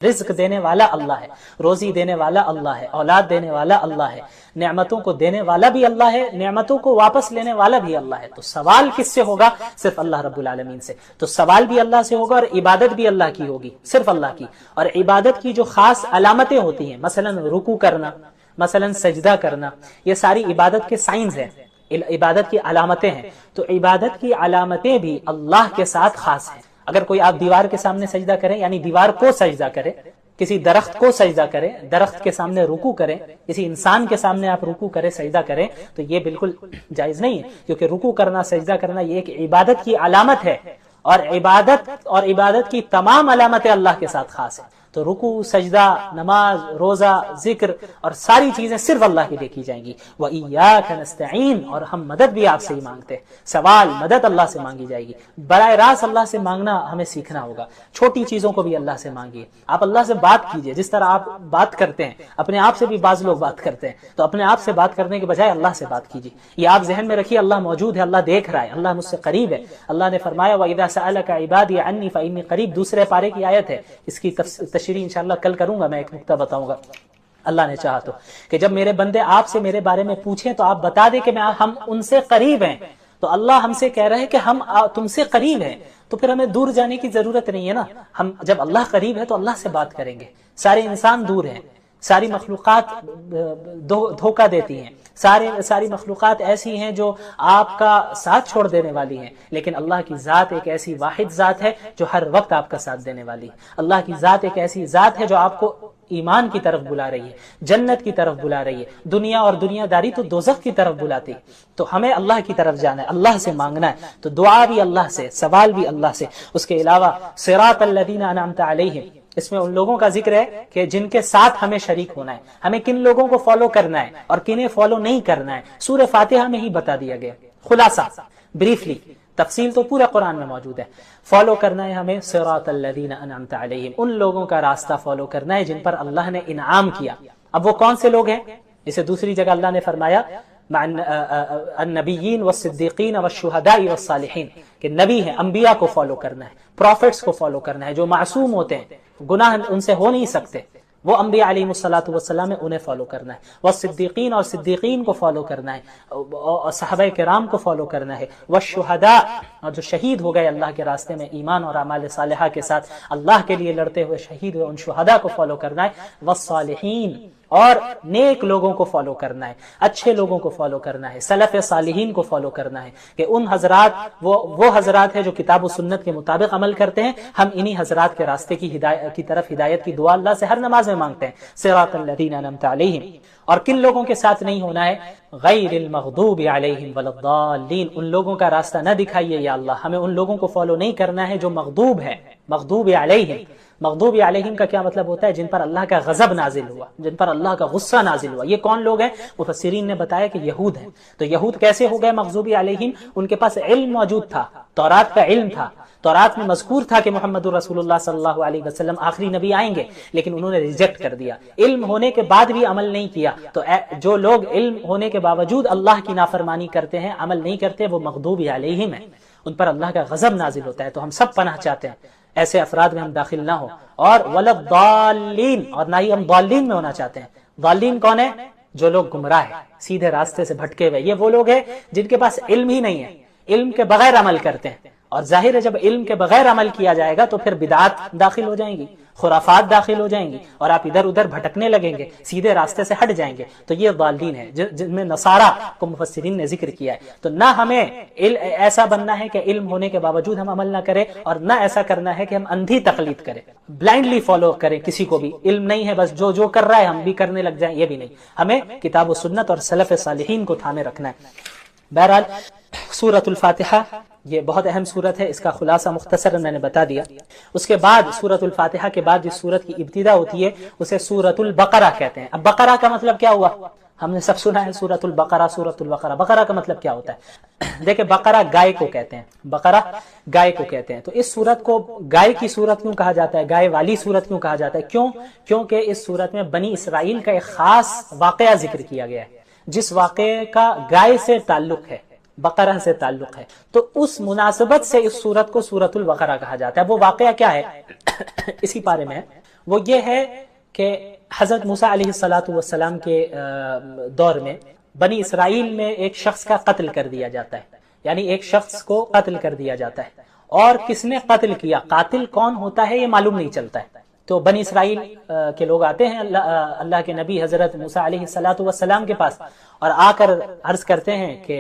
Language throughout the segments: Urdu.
رزق دینے والا اللہ ہے، روزی دینے والا اللہ ہے، اولاد دینے والا اللہ ہے، نعمتوں کو دینے والا بھی اللہ ہے، نعمتوں کو واپس لینے والا بھی اللہ ہے۔ تو سوال کس سے ہوگا؟ صرف اللہ رب العالمین سے۔ تو سوال بھی اللہ سے ہوگا اور عبادت بھی اللہ کی ہوگی، صرف اللہ کی۔ اور عبادت کی جو خاص علامتیں ہوتی ہیں، مثلا رکوع کرنا، مثلا سجدہ کرنا، یہ ساری عبادت کے سائنز ہیں، عبادت کی علامتیں ہیں۔ تو عبادت کی علامتیں بھی اللہ کے ساتھ خاص ہیں۔ اگر کوئی آپ دیوار کے سامنے سجدہ کریں، یعنی دیوار کو سجدہ کرے، کسی درخت کو سجدہ کرے، درخت کے سامنے رکوع کریں، کسی انسان کے سامنے آپ رکوع کرے، سجدہ کریں، تو یہ بالکل جائز نہیں ہے، کیونکہ رکوع کرنا، سجدہ کرنا یہ ایک عبادت کی علامت ہے، اور عبادت کی تمام علامتیں اللہ کے ساتھ خاص ہیں۔ تو رکوع، سجدہ، نماز، روزہ، ذکر اور ساری چیزیں صرف اللہ کے لیے کی جائیں گی۔ وَإِيَّاكَ نَسْتَعِينُ، اور ہم مدد بھی آپ سے ہی مانگتے ہیں۔ سوال، مدد اللہ سے مانگی جائے گی۔ براہ راست اللہ سے مانگنا ہمیں سیکھنا ہوگا۔ چھوٹی چیزوں کو بھی اللہ سے مانگیے۔ آپ اللہ سے بات کیجئے، جس طرح آپ بات کرتے ہیں، اپنے آپ سے بھی بعض لوگ بات کرتے ہیں، تو اپنے آپ سے بات کرنے کے بجائے اللہ سے بات کیجئے۔ یہ آپ ذہن میں رکھیے، اللہ موجود ہے، اللہ دیکھ رہا ہے، اللہ مجھ سے قریب ہے۔ اللہ نے فرمایا وَإِذَا سَأَلَكَ عِبَادِي عَنِّي فَإِنِّي قَرِيبٌ، دوسرے پارے کی آیت ہے، اس کی تشریح انشاءاللہ کل کروں گا، میں ایک نکتہ بتاؤں گا اللہ نے چاہا تو، کہ جب میرے بندے آپ سے میرے بارے میں پوچھیں تو آپ بتا دیں کہ ہم ان سے قریب ہیں۔ تو اللہ ہم سے کہہ رہے ہیں کہ ہم تم سے قریب ہیں، تو پھر ہمیں دور جانے کی ضرورت نہیں ہے نا۔ ہم جب اللہ قریب ہے تو اللہ سے بات کریں گے۔ سارے انسان دور ہیں، ساری مخلوقات دھوکہ دیتی ہیں، ساری مخلوقات ایسی ہیں جو آپ کا ساتھ چھوڑ دینے والی ہیں، لیکن اللہ کی ذات ایک ایسی واحد ذات ہے جو ہر وقت آپ کا ساتھ دینے والی ہے۔ اللہ کی ذات ایک ایسی ذات ہے جو آپ کو ایمان کی طرف بلا رہی ہے، جنت کی طرف بلا رہی ہے۔ دنیا اور دنیا داری تو دوزخ کی طرف بلاتی، تو ہمیں اللہ کی طرف جانا ہے، اللہ سے مانگنا ہے۔ تو دعا بھی اللہ سے، سوال بھی اللہ سے۔ اس کے علاوہ صراط الذین انعمت علیہم، اس میں ان لوگوں کا ذکر ہے کہ جن کے ساتھ ہمیں شریک ہونا ہے، ہمیں کن لوگوں کو فالو کرنا ہے اور کنہیں فالو نہیں کرنا ہے، سورہ فاتحہ میں ہی بتا دیا گیا، خلاصہ بریفلی۔ تفصیل تو پورا قرآن میں موجود ہے۔ فالو کرنا ہے ہمیں صراط الذین انعمت علیہم، ان لوگوں کا راستہ فالو کرنا ہے جن پر اللہ نے انعام کیا۔ اب وہ کون سے لوگ ہیں؟ اسے دوسری جگہ اللہ نے فرمایا النبیین والصدیقین والشہداء والصالحین، کہ نبی ہیں، انبیاء کو فالو کرنا ہے، پروفٹس کو فالو کرنا ہے، جو معصوم ہوتے ہیں، گناہ ان سے ہو نہیں سکتے، وہ انبیاء علیہ الصلوۃ والسلام انہیں فالو کرنا ہے۔ والصدیقین، اور صدیقین کو فالو کرنا ہے، اور صحابہ کرام کو فالو کرنا ہے۔ والشہداء، اور جو شہید ہو گئے اللہ کے راستے میں ایمان اور اعمال صالحہ کے ساتھ اللہ کے لیے لڑتے ہوئے شہید ہوئے، ان شہداء کو فالو کرنا ہے۔ والصالحین، اور نیک لوگوں کو فالو کرنا ہے، اچھے لوگوں کو فالو کرنا ہے، سلف صالحین کو فالو کرنا ہے، کہ ان حضرات وہ حضرات ہیں جو کتاب و سنت کے مطابق عمل کرتے ہیں۔ ہم انہی حضرات کے راستے کی طرف ہدایت کی دعا اللہ سے ہر نماز میں مانگتے ہیں، صراط الذین انعمت علیہم۔ اور کن لوگوں کے ساتھ نہیں ہونا ہے؟ غیر المغضوب علیہم ولا الضالین، ان لوگوں کا راستہ نہ دکھائیے یا اللہ، ہمیں ان لوگوں کو فالو نہیں کرنا ہے جو مغضوب ہے، مغضوب علیہم۔ مغضوب علیہم کا کیا مطلب ہوتا ہے؟ جن پر اللہ کا غضب نازل ہوا، جن پر اللہ کا غصہ نازل ہوا۔ یہ کون لوگ ہیں؟ مفسرین نے بتایا کہ یہود ہیں۔ تو یہود کیسے ہو گئے مغضوب علیہم؟ ان کے پاس علم موجود تھا، تورات کا علم تھا، تورات میں مذکور تھا کہ محمد رسول اللہ صلی اللہ علیہ وسلم آخری نبی آئیں گے، لیکن انہوں نے ریجیکٹ کر دیا، علم ہونے کے بعد بھی عمل نہیں کیا۔ تو جو لوگ علم ہونے کے باوجود اللہ کی نافرمانی کرتے ہیں، عمل نہیں کرتے، وہ مغضوب علیہم ہیں، ان پر اللہ کا غضب نازل ہوتا ہے۔ تو ہم سب پناہ چاہتے ہیں ایسے افراد میں ہم داخل نہ ہو، اور ولا الضالین، اور نہ ہی ہم ضالین میں ہونا چاہتے ہیں۔ ضالین کون ہے؟ جو لوگ گمراہ ہیں، سیدھے راستے سے بھٹکے ہوئے، یہ وہ لوگ ہیں جن کے پاس علم ہی نہیں ہے، علم کے بغیر عمل کرتے ہیں۔ اور ظاہر ہے جب علم کے بغیر عمل کیا جائے گا تو پھر بدعات داخل ہو جائیں گی، خرافات داخل ہو جائیں گی، اور آپ ادھر ادھر بھٹکنے لگیں گے، سیدھے راستے سے ہٹ جائیں گے۔ تو یہ ضالین ہیں جن میں نصارہ کو مفسرین نے ذکر کیا ہے۔ تو نہ ہمیں ایسا بننا ہے کہ علم ہونے کے باوجود ہم عمل نہ کریں، اور نہ ایسا کرنا ہے کہ ہم اندھی تقلید کریں، بلائنڈلی فالو کریں کسی کو بھی، علم نہیں ہے بس جو کر رہا ہے ہم بھی کرنے لگ جائیں، یہ بھی نہیں۔ ہمیں کتاب و سنت اور سلف صالحین کو تھامے رکھنا ہے۔ بہرحال سورۃ الفاتحہ یہ بہت اہم سورت ہے، اس کا خلاصہ مختصر میں نے بتا دیا۔ اس کے بعد سورۃ الفاتحہ کے بعد جس سورت کی ابتدا ہوتی ہے اسے سورۃ البقرہ کہتے ہیں۔ اب بقرہ کا مطلب کیا ہوا؟ ہم نے سب سنا ہے سورۃ البقرہ، سورۃ البقرہ۔ بقرہ کا مطلب کیا ہوتا ہے؟ دیکھیں، بقرہ گائے کو کہتے ہیں، بقرہ گائے کو کہتے ہیں۔ تو اس سورت کو گائے کی سورت کیوں کہا جاتا ہے، گائے والی سورت کیوں کہا جاتا ہے؟ کیونکہ اس سورت میں بنی اسرائیل کا ایک خاص واقعہ ذکر کیا گیا ہے، جس واقعے کا گائے سے تعلق ہے، بقرہ سے تعلق ہے، تو اس مناسبت سے اس سورت کو سورۃ البقرہ کہا جاتا ہے۔ وہ واقعہ کیا ہے؟ اسی پارے میں وہ یہ ہے کہ حضرت موسیٰ علیہ السلام کے دور میں بنی اسرائیل میں ایک شخص کا قتل کر دیا جاتا ہے، یعنی ایک شخص کو قتل کر دیا جاتا ہے، اور کس نے قتل کیا، قاتل کون ہوتا ہے یہ معلوم نہیں چلتا ہے۔ تو بنی اسرائیل کے لوگ آتے ہیں اللہ کے نبی حضرت موسیٰ علیہ السلام کے پاس، اور آ کر عرض کرتے ہیں کہ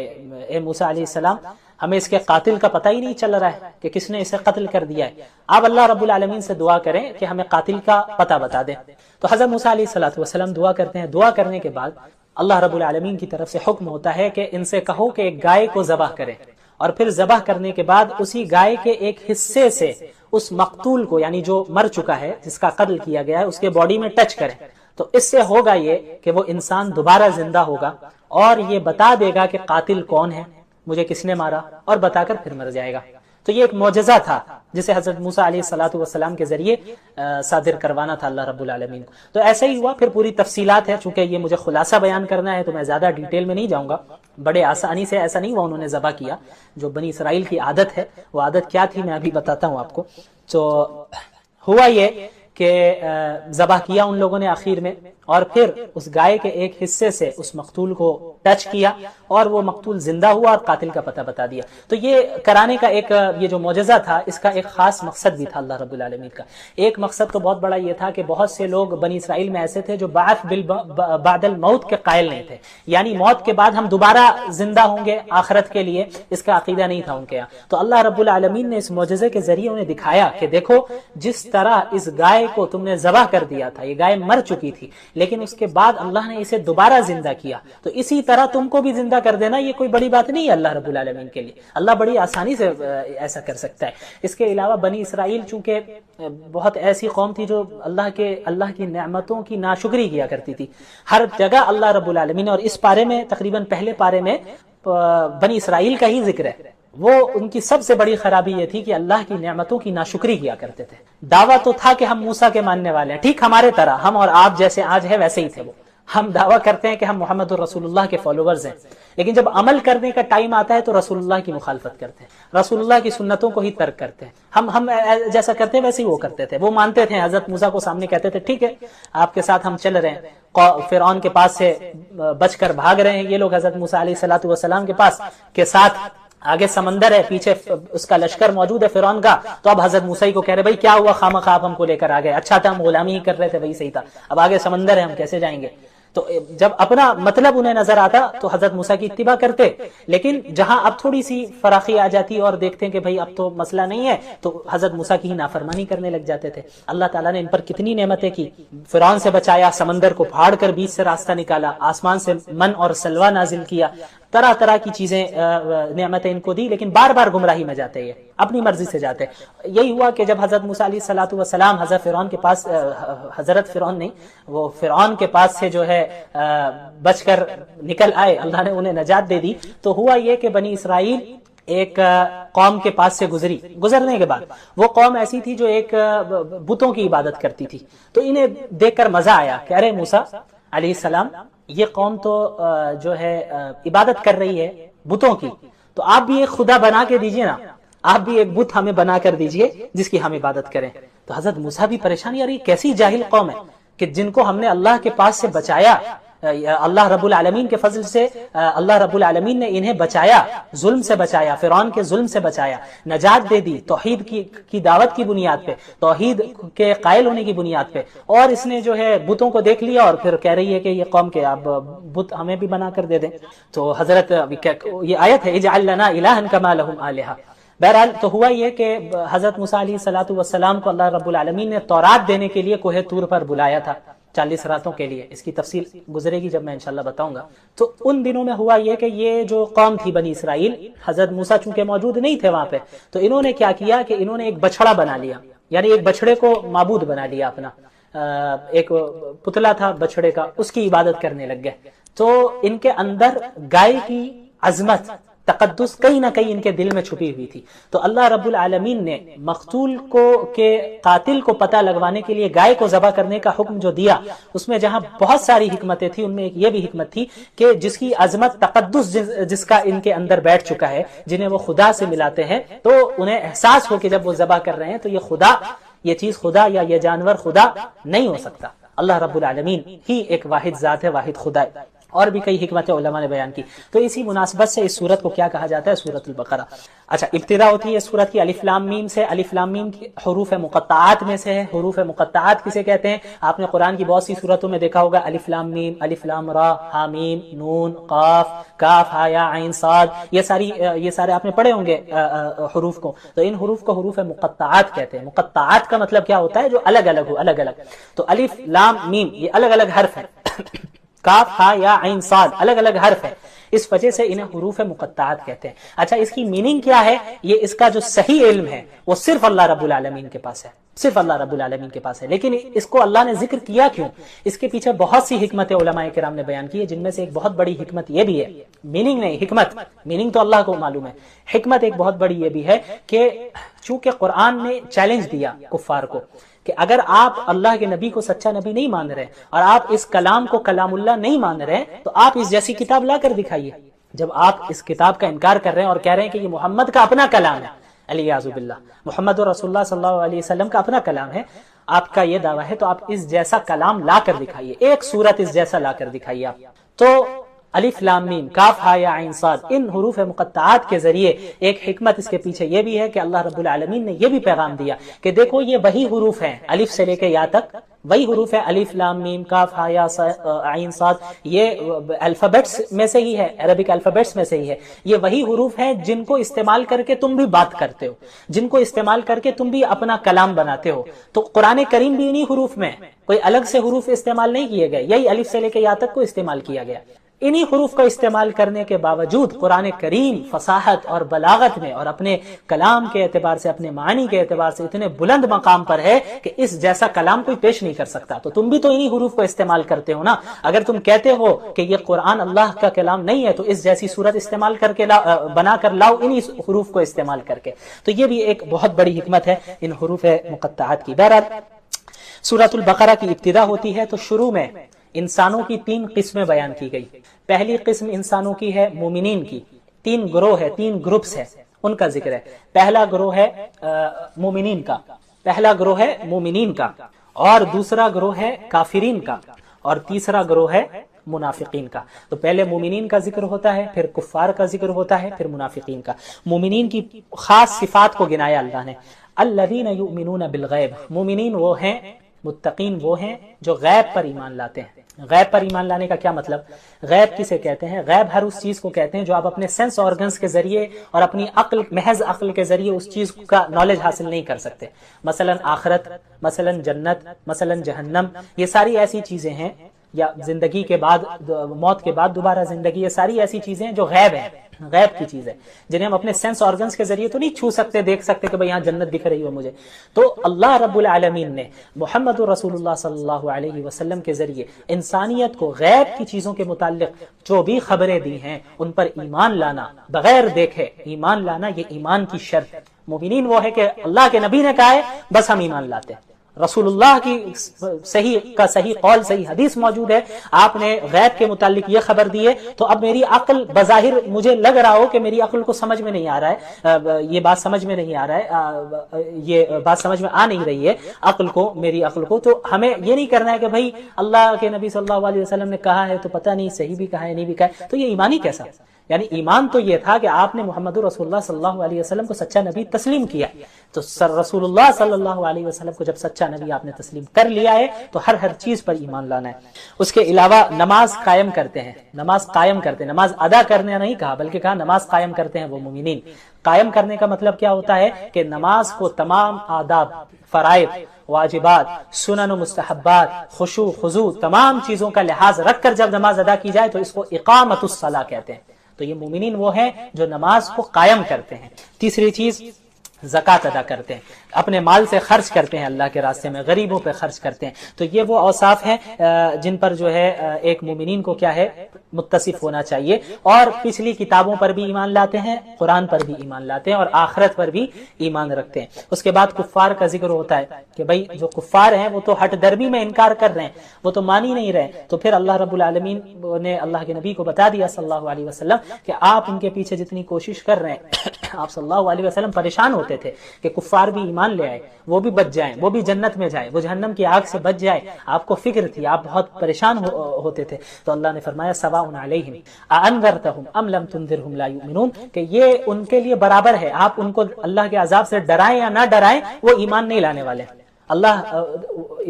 اے موسیٰ علیہ السلام، ہمیں اس کے قاتل کا پتہ ہی نہیں چل رہا ہے کہ کس نے اسے قتل کر دیا ہے، آپ اللہ رب العالمین سے دعا کریں کہ ہمیں قاتل کا پتہ بتا دیں۔ تو حضرت موسیٰ علیہ السلام دعا کرتے ہیں، دعا کرنے کے بعد اللہ رب العالمین کی طرف سے حکم ہوتا ہے کہ ان سے کہو کہ ایک گائے کو ذبح کریں، اور پھر ذبح کرنے کے بعد اسی گائے کے ایک حصے سے اس مقتول کو، یعنی جو مر چکا ہے جس کا قتل کیا گیا ہے، اس کے باڈی میں ٹچ کریں، تو اس سے ہوگا یہ کہ وہ انسان دوبارہ زندہ ہوگا اور یہ بتا دے گا کہ قاتل کون ہے، مجھے کس نے مارا، اور بتا کر پھر مر جائے گا۔ تو یہ ایک معجزہ تھا جسے حضرت موسیٰ علیہ السلام کے ذریعے صادر کروانا تھا اللہ رب العالمین کو۔ تو ایسا ہی ہوا، پھر پوری تفصیلات ہے، چونکہ یہ مجھے خلاصہ بیان کرنا ہے تو میں زیادہ ڈیٹیل میں نہیں جاؤں گا، بڑے آسانی سے، ایسا نہیں ہوا انہوں نے ذبح کیا، جو بنی اسرائیل کی عادت ہے وہ عادت کیا تھی میں ابھی بتاتا ہوں آپ کو۔ تو ہوا یہ کہ ذبح کیا ان لوگوں نے آخر میں، اور پھر اس گائے کے ایک حصے سے اس مقتول کو ٹچ کیا اور وہ مقتول زندہ ہوا اور قاتل کا پتہ بتا دیا۔ تو یہ کرانے کا ایک یہ جو معجزہ تھا، اس کا ایک خاص مقصد بھی تھا اللہ رب العالمین کا۔ ایک مقصد تو بہت بڑا یہ تھا کہ بہت سے لوگ بنی اسرائیل میں ایسے تھے جو بعث بعد الموت کے قائل نہیں تھے، یعنی موت کے بعد ہم دوبارہ زندہ ہوں گے آخرت کے لیے، اس کا عقیدہ نہیں تھا ان کے یہاں۔ تو اللہ رب العالمین نے اس معجزے کے ذریعے انہیں دکھایا کہ دیکھو جس طرح اس گائے کو تم نے ذبح کر دیا تھا، یہ گائے مر چکی تھی، لیکن اس کے بعد اللہ نے اسے دوبارہ زندہ کیا، تو اسی طرح تم کو بھی زندہ کر دینا یہ کوئی بڑی بات نہیں ہے اللہ رب العالمین کے لیے، اللہ بڑی آسانی سے ایسا کر سکتا ہے۔ اس کے علاوہ بنی اسرائیل چونکہ بہت ایسی قوم تھی جو اللہ کی نعمتوں کی ناشکری کیا کرتی تھی، ہر جگہ اللہ رب العالمین، اور اس پارے میں تقریباً پہلے پارے میں بنی اسرائیل کا ہی ذکر ہے، وہ ان کی سب سے بڑی خرابی یہ تھی کہ اللہ کی نعمتوں کی ناشکری کیا کرتے تھے۔ دعویٰ تو تھا کہ ہم موسیٰ کے ماننے والے ہیں، ٹھیک ہمارے طرح، ہم اور آپ جیسے آج ہے ویسے ہی تھے وہ، ہم دعویٰ کرتے ہیں کہ ہم محمد الرسول اللہ کے فالوورز ہیں، لیکن جب عمل کرنے کا ٹائم آتا ہے تو رسول اللہ کی مخالفت کرتے ہیں، رسول اللہ کی سنتوں کو ہی ترک کرتے ہیں۔ ہم جیسا کرتے ہیں ویسے ہی وہ کرتے تھے، وہ مانتے تھے، حضرت موسیٰ کو سامنے کہتے تھے ٹھیک ہے آپ کے ساتھ ہم چل رہے ہیں، فرعون کے پاس سے بچ کر بھاگ رہے ہیں یہ لوگ حضرت موسیٰ علیہ السلام کے پاس کے ساتھ، آگے سمندر ہے، پیچھے اس کا لشکر موجود ہے فرعون کا، تو اب حضرت موسیٰ کو کہہ رہے بھائی کیا ہوا خامخواہ آپ ہم کو لے کر آ گئے، اچھا تھا ہم غلامی ہی کر رہے تھے وہی صحیح تھا، اب آگے سمندر ہے ہم کیسے جائیں گے۔ تو جب اپنا مطلب انہیں نظر آتا تو حضرت موسیٰ کی اتباع کرتے، لیکن جہاں اب تھوڑی سی فراخی آ جاتی اور دیکھتے ہیں کہ بھائی اب تو مسئلہ نہیں ہے تو حضرت موسیٰ کی ہی نافرمانی کرنے لگ جاتے تھے۔ اللہ تعالیٰ نے ان پر کتنی نعمتیں کی، فرعون سے بچایا، سمندر کو پھاڑ کر بیچ سے راستہ نکالا، آسمان سے من اور سلوہ نازل کیا، طرح طرح کی چیزیں نعمتیں ان کو دی، لیکن بار بار گمراہی میں جاتے ہیں، اپنی مرضی سے جاتے۔ یہی ہوا کہ جب حضرت موسیٰ علیہ السلام حضرت فرعون کے پاس، حضرت فرعون نہیں، وہ فرعون کے پاس سے جو ہے بچ کر نکل آئے، اللہ نے انہیں نجات دے دی، تو ہوا یہ کہ بنی اسرائیل ایک قوم کے پاس سے گزرنے کے بعد وہ قوم ایسی تھی جو ایک بتوں کی عبادت کرتی تھی، تو انہیں دیکھ کر مزہ آیا کہ ارے موسیٰ علیہ السلام یہ قوم تو جو ہے عبادت کر رہی ہے بتوں کی، تو آپ بھی ایک خدا بنا کے دیجئے نا، آپ بھی ایک بت ہمیں بنا کر دیجئے جس کی ہم عبادت کریں۔ تو حضرت موسیٰ بھی پریشان، یار یہ کیسی جاہل قوم ہے کہ جن کو ہم نے اللہ کے پاس سے بچایا، اللہ رب العالمین کے فضل سے اللہ رب العالمین نے انہیں بچایا، ظلم سے بچایا، فرعون کے ظلم سے بچایا، نجات دے دی توحید کی دعوت کی بنیاد پہ، توحید کے قائل ہونے کی بنیاد پہ، اور اس نے جو ہے بتوں کو دیکھ لیا اور پھر کہہ رہی ہے کہ یہ قوم کے اب بت ہمیں بھی بنا کر دے دیں۔ تو حضرت یہ آیت ہے اجعل لنا الہا کما لہم آلہہ۔ بہرحال تو ہوا یہ کہ حضرت موسیٰ علیہ السلام کو اللہ رب العالمین نے تورات دینے کے لیے کوہ طور پر بلایا تھا 40 راتوں کے لیے، اس کی تفصیل گزرے گی جب میں انشاءاللہ بتاؤں گا۔ تو ان دنوں میں ہوا یہ کہ یہ جو قوم تھی بنی اسرائیل، حضرت موسیٰ چونکہ موجود نہیں تھے وہاں پہ، تو انہوں نے کیا کیا کہ انہوں نے ایک بچڑا بنا لیا، یعنی ایک بچڑے کو معبود بنا لیا اپنا، ایک پتلا تھا بچڑے کا، اس کی عبادت کرنے لگ گئے۔ تو ان کے اندر گائے کی عظمت، تقدس کہیں نہ کہیں ان کے دل میں چھپی ہوئی تھی، تو اللہ رب العالمین نے مقتول کے قاتل کو پتہ لگوانے کے لیے گائے کو ذبح کرنے کا حکم جو دیا، اس میں جہاں بہت ساری حکمتیں تھیں، ان میں ایک یہ بھی حکمت تھی کہ جس کی عظمت، تقدس جس کا ان کے اندر بیٹھ چکا ہے، جنہیں وہ خدا سے ملاتے ہیں، تو انہیں احساس ہو کہ جب وہ ذبح کر رہے ہیں تو یہ خدا یہ چیز خدا یا یہ جانور خدا نہیں ہو سکتا، اللہ رب العالمین ہی ایک واحد ذات ہے، واحد خدا ہے۔ اور بھی کئی حکمتیں علماء نے بیان کی۔ تو اسی مناسبت سے اس سورت کو کیا کہا جاتا ہے؟ سورۃ البقرہ۔ اچھا، ابتدا ہوتی ہے اس سورت کی الف لام میم سے۔ الف لام میم کی حروف مقطعات میں سے ہے۔ حروف مقطعات کسے کہتے ہیں؟ آپ نے قرآن کی بہت سی سورتوں میں دیکھا ہوگا الف لام میم، الف لام را، حامیم، نون، قاف، کاف، ہا یا عین صاد، یہ سارے آپ نے پڑھے ہوں گے حروف کو۔ تو ان حروف کو حروف مقطعات کہتے ہیں۔ مقطعات کا مطلب کیا ہوتا ہے؟ جو الگ الگ ہو، الگ الگ۔ تو الف لام میم یہ الگ الگ حرف ہیں، کاف، ہا یا عین صاد الگ الگ حرف ہے، اس وجہ سے انہیں حروف مقطعات کہتے ہیں۔ اچھا، اس کی میننگ کیا ہے؟ یہ اس کا جو صحیح علم ہے وہ صرف اللہ رب العالمین کے پاس ہے، صرف اللہ رب العالمین کے پاس ہے۔ لیکن اس کو اللہ نے ذکر کیا کیوں؟ اس کے پیچھے بہت سی حکمتیں علماء کرام نے بیان کی ہے، جن میں سے ایک بہت بڑی حکمت یہ بھی ہے، میننگ نہیں حکمت، میننگ تو اللہ کو معلوم ہے، حکمت ایک بہت بڑی یہ بھی ہے کہ چونکہ قرآن نے چیلنج دیا کفار کو کہ اگر آپ اللہ کے نبی کو سچا نبی نہیں مان رہے اور آپ اس کلام کو کلام اللہ نہیں مان رہے تو آپ اس جیسی کتاب لا کر دکھائیے۔ جب آپ اس کتاب کا انکار کر رہے ہیں اور کہہ رہے ہیں کہ یہ محمد کا اپنا کلام ہے، الیاذ باللہ، محمد رسول اللہ صلی اللہ علیہ وسلم کا اپنا کلام ہے، آپ کا یہ دعویٰ ہے، تو آپ اس جیسا کلام لا کر دکھائیے، ایک سورت اس جیسا لا کر دکھائیے آپ۔ تو الف لام میم، کاف، ہا یا عین صاد، ان حروف مقطعات کے ذریعے ایک حکمت اس کے پیچھے یہ بھی ہے کہ اللہ رب العالمین نے یہ بھی پیغام دیا کہ دیکھو یہ وہی حروف ہیں، الف سے لے کے یا تک وہی حروف ہے، الف لام میم، کاف، ہا یا عین صاد، یہ الفابیٹس میں سے ہی ہے، عربک الفابیٹس میں سے ہی ہے، یہ وہی حروف ہیں جن کو استعمال کر کے تم بھی بات کرتے ہو، جن کو استعمال کر کے تم بھی اپنا کلام بناتے ہو۔ تو قرآن کریم بھی انہی حروف میں، کوئی الگ سے حروف استعمال نہیں کیے گئے، یہی الف سے لے کے یا تک کو استعمال کیا گیا۔ انہی حروف کا استعمال کرنے کے باوجود قرآن کریم فصاحت اور بلاغت میں اور اپنے کلام کے اعتبار سے، اپنے معنی کے اعتبار سے اتنے بلند مقام پر ہے کہ اس جیسا کلام کوئی پیش نہیں کر سکتا۔ تو تم بھی تو انہی حروف کو استعمال کرتے ہو نا۔ اگر تم کہتے ہو کہ یہ قرآن اللہ کا کلام نہیں ہے تو اس جیسی صورت استعمال کر کے بنا کر لاؤ انہی حروف کو استعمال کر کے۔ تو یہ بھی ایک بہت بڑی حکمت ہے ان حروف مقطعات کی۔ بہرحال سورۃ البقرہ کی ابتدا ہوتی ہے تو شروع میں انسانوں کی 3 قسمیں بیان کی گئی۔ پہلی قسم انسانوں کی ہے مومنین کی، 3 گروہ ہے، 3 گروپس ہے، ان کا ذکر ہے۔ پہلا گروہ ہے مومنین کا، پہلا گروہ ہے مومنین کا، اور دوسرا گروہ ہے کافرین کا، اور تیسرا گروہ ہے منافقین کا۔ تو پہلے مومنین کا ذکر ہوتا ہے، پھر کفار کا ذکر ہوتا ہے، پھر منافقین کا۔ مومنین کی خاص صفات کو گنایا اللہ نے، الذین یؤمنون بالغیب، مومنین وہ ہیں، متقین وہ ہیں جو غیب پر ایمان لاتے ہیں۔ غیب پر ایمان لانے کا کیا مطلب؟ غیب کسے کہتے ہیں؟ غیب ہر اس چیز کو کہتے ہیں جو آپ اپنے سینس آرگنز کے ذریعے اور اپنی عقل، محض عقل کے ذریعے اس چیز کا نالج حاصل نہیں کر سکتے۔ مثلا آخرت، مثلا جنت، مثلا جہنم، یہ ساری ایسی چیزیں ہیں، یا زندگی کے بعد، موت کے بعد دوبارہ زندگی، یہ ساری ایسی چیزیں ہیں جو غیب ہیں، غیب کی چیز ہے، جنہیں ہم اپنے سینس آرگنز کے ذریعے تو نہیں چھو سکتے، دیکھ سکتے کہ بھئی یہاں جنت دکھ رہی ہو مجھے۔ تو اللہ رب العالمین نے محمد رسول اللہ صلی اللہ علیہ وسلم کے ذریعے انسانیت کو غیب کی چیزوں کے متعلق جو بھی خبریں دی ہیں ان پر ایمان لانا، بغیر دیکھے ایمان لانا، یہ ایمان کی شرط ہے۔ مومنین وہ ہے کہ اللہ کے نبی نے کہا ہے بس ہم ایمان لاتے ہیں، رسول اللہ کی صحیح قول، صحیح حدیث موجود ہے، آپ نے غیب کے متعلق یہ خبر دی ہے، تو اب میری عقل بظاہر مجھے لگ رہا ہو کہ میری عقل کو سمجھ میں نہیں آ رہا ہے، یہ بات سمجھ میں نہیں آ رہا ہے، یہ بات سمجھ میں آ نہیں رہی ہے عقل کو، میری عقل کو، تو ہمیں یہ نہیں کرنا ہے کہ بھائی اللہ کے نبی صلی اللہ علیہ وسلم نے کہا ہے تو پتہ نہیں صحیح بھی کہا ہے نہیں بھی کہا ہے، تو یہ ایمانی کیسا؟ یعنی ایمان تو یہ تھا کہ آپ نے محمد رسول اللہ صلی اللہ علیہ وسلم کو سچا نبی تسلیم کیا، تو رسول اللہ صلی اللہ علیہ وسلم کو جب سچا نبی آپ نے تسلیم کر لیا ہے تو ہر چیز پر ایمان لانا ہے۔ اس کے علاوہ نماز قائم کرتے ہیں، نماز قائم کرتے ہیں، نماز ادا کرنے نہیں کہا بلکہ کہا نماز قائم کرتے ہیں وہ مومنین۔ قائم کرنے کا مطلب کیا ہوتا ہے کہ نماز کو تمام آداب، فرائض، واجبات، سنن و مستحبات، خشوع خضوع، تمام چیزوں کا لحاظ رکھ کر جب نماز ادا کی جائے تو اس کو اقامت الصلاۃ کہتے ہیں۔ تو یہ مومنین وہ ہیں جو نماز کو قائم کرتے ہیں۔ تیسری چیز زکوٰۃ ادا کرتے ہیں، اپنے مال سے خرچ کرتے ہیں اللہ کے راستے میں، غریبوں پہ خرچ کرتے ہیں۔ تو یہ وہ اوصاف ہیں جن پر جو ہے ایک مومنین کو کیا ہے متصف ہونا چاہیے، اور پچھلی کتابوں پر بھی ایمان لاتے ہیں، قرآن پر بھی ایمان لاتے ہیں، اور آخرت پر بھی ایمان رکھتے ہیں۔ اس کے بعد کفار کا ذکر ہوتا ہے کہ بھائی جو کفار ہیں وہ تو ہٹ درمی میں انکار کر رہے ہیں، وہ تو مان ہی نہیں رہے، تو پھر اللہ رب العالمین نے اللہ کے نبی کو بتا دیا صلی اللہ علیہ وسلم کہ آپ ان کے پیچھے جتنی کوشش کر رہے ہیں، آپ صلی اللہ علیہ وسلم پریشان ہوتے تھے کہ کفار بھی ایمان ایمان لے آئے وہ بھی بچ جائیں، وہ بھی جنت میں جائیں، وہ جہنم کی آگ سے بچ جائے، آپ کو فکر تھی، آپ بہت پریشان ہوتے تھے، تو اللہ نے فرمایا سواء علیہم اانذرتہم ام لم تنذرہم لا یؤمنون، کہ یہ ان کے لیے برابر ہے، آپ ان کو اللہ کے عذاب سے ڈرائیں یا نہ ڈرائیں، وہ ایمان نہیں لانے والے ہیں،